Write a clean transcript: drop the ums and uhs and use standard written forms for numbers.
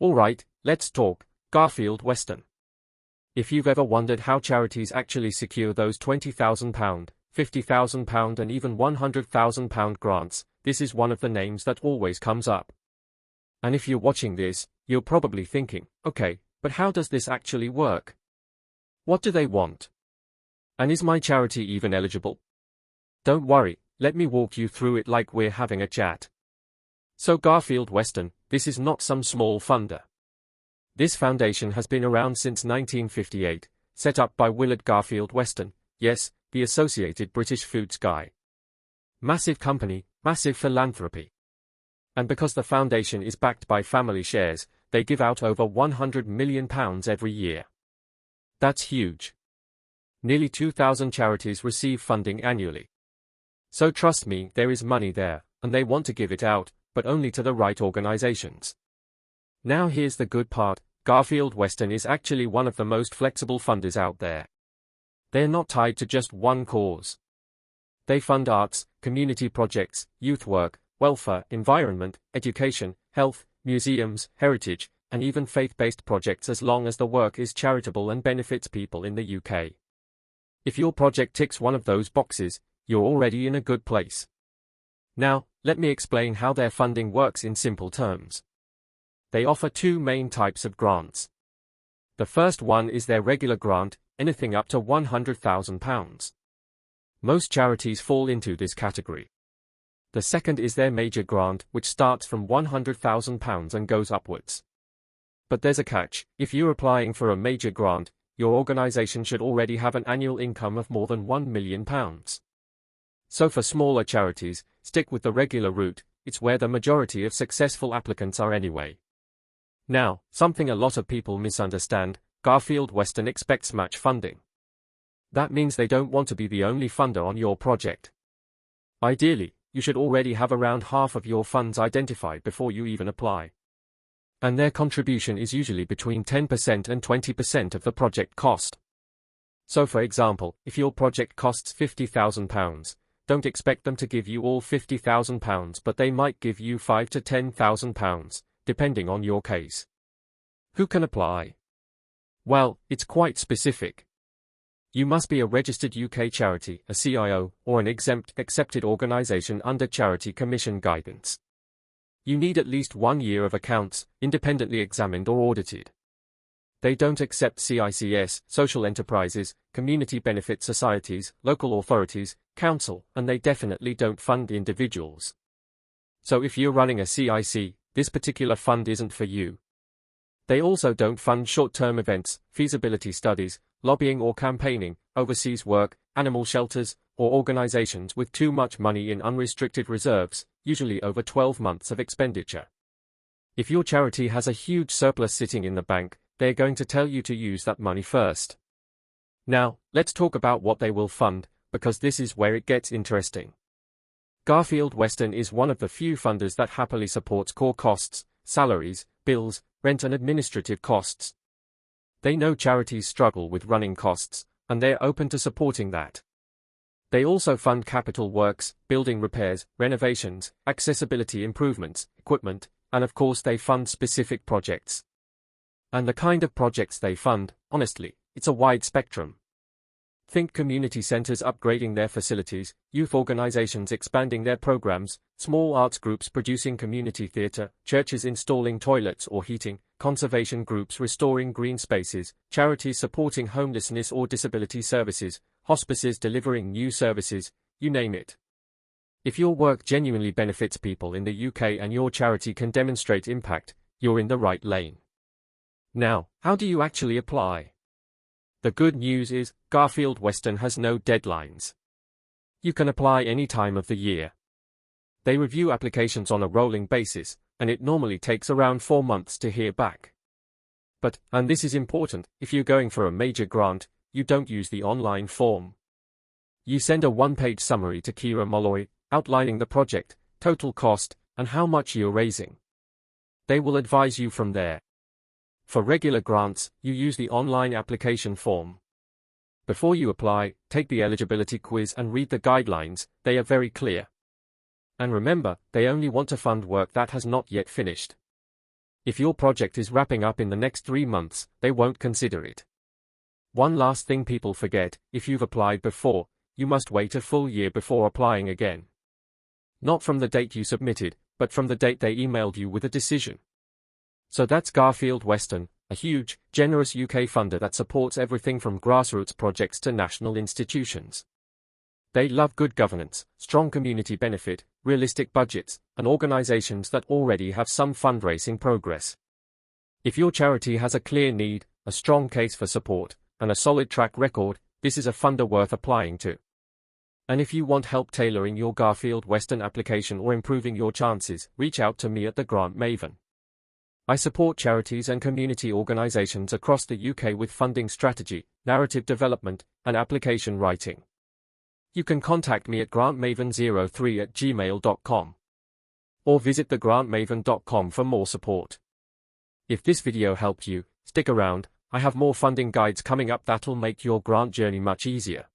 Alright, let's talk, Garfield Weston. If you've ever wondered how charities actually secure those £20,000, £50,000 and even £100,000 grants, this is one of the names that always comes up. And if you're watching this, you're probably thinking, okay, but how does this actually work? What do they want? And is my charity even eligible? Don't worry, let me walk you through it like we're having a chat. So Garfield Weston, this is not some small funder. This foundation has been around since 1958, set up by Willard Garfield Weston, yes, the Associated British Foods guy. Massive company, massive philanthropy. And because the foundation is backed by family shares, they give out over £100 million every year. That's huge. Nearly 2,000 charities receive funding annually. So trust me, there is money there, and they want to give it out, but only to the right organizations. Now here's the good part, Garfield Weston is actually one of the most flexible funders out there. They're not tied to just one cause. They fund arts, community projects, youth work, welfare, environment, education, health, museums, heritage, and even faith-based projects as long as the work is charitable and benefits people in the UK. If your project ticks one of those boxes, you're already in a good place. Now, let me explain how their funding works in simple terms. They offer two main types of grants. The first one is their regular grant, anything up to £100,000. Most charities fall into this category. The second is their major grant, which starts from £100,000 and goes upwards. But there's a catch: if you're applying for a major grant, your organization should already have an annual income of more than £1 million. So for smaller charities, stick with the regular route, it's where the majority of successful applicants are anyway. Now, something a lot of people misunderstand, Garfield Weston expects match funding. That means they don't want to be the only funder on your project. Ideally, you should already have around half of your funds identified before you even apply. And their contribution is usually between 10% and 20% of the project cost. So for example, if your project costs £50,000, don't expect them to give you all £50,000, but they might give you £5,000 to £10,000, depending on your case. Who can apply? Well, it's quite specific. You must be a registered UK charity, a CIO, or an accepted organisation under Charity Commission guidance. You need at least 1 year of accounts, independently examined or audited. They don't accept CICS, social enterprises, community benefit societies, local authorities, council, and they definitely don't fund individuals. So if you're running a CIC, this particular fund isn't for you. They also don't fund short-term events, feasibility studies, lobbying or campaigning, overseas work, animal shelters, or organizations with too much money in unrestricted reserves, usually over 12 months of expenditure. If your charity has a huge surplus sitting in the bank, they're going to tell you to use that money first. Now, let's talk about what they will fund, because this is where it gets interesting. Garfield Weston is one of the few funders that happily supports core costs, salaries, bills, rent and administrative costs. They know charities struggle with running costs, and they're open to supporting that. They also fund capital works, building repairs, renovations, accessibility improvements, equipment, and of course they fund specific projects. And the kind of projects they fund, honestly, it's a wide spectrum. Think community centers upgrading their facilities, youth organizations expanding their programs, small arts groups producing community theater, churches installing toilets or heating, conservation groups restoring green spaces, charities supporting homelessness or disability services, hospices delivering new services, you name it. If your work genuinely benefits people in the UK and your charity can demonstrate impact, you're in the right lane. Now, how do you actually apply? The good news is, Garfield Weston has no deadlines. You can apply any time of the year. They review applications on a rolling basis, and it normally takes around 4 months to hear back. But, and this is important, if you're going for a major grant, you don't use the online form. You send a one-page summary to Kira Molloy, outlining the project, total cost, and how much you're raising. They will advise you from there. For regular grants, you use the online application form. Before you apply, take the eligibility quiz and read the guidelines, they are very clear. And remember, they only want to fund work that has not yet finished. If your project is wrapping up in the next 3 months, they won't consider it. One last thing people forget, if you've applied before, you must wait a full year before applying again. Not from the date you submitted, but from the date they emailed you with a decision. So that's Garfield Weston, a huge, generous UK funder that supports everything from grassroots projects to national institutions. They love good governance, strong community benefit, realistic budgets, and organizations that already have some fundraising progress. If your charity has a clear need, a strong case for support, and a solid track record, this is a funder worth applying to. And if you want help tailoring your Garfield Weston application or improving your chances, reach out to me at the Grant Maven. I support charities and community organizations across the UK with funding strategy, narrative development, and application writing. You can contact me at grantmaven03@gmail.com or visit thegrantmaven.com for more support. If this video helped you, stick around, I have more funding guides coming up that'll make your grant journey much easier.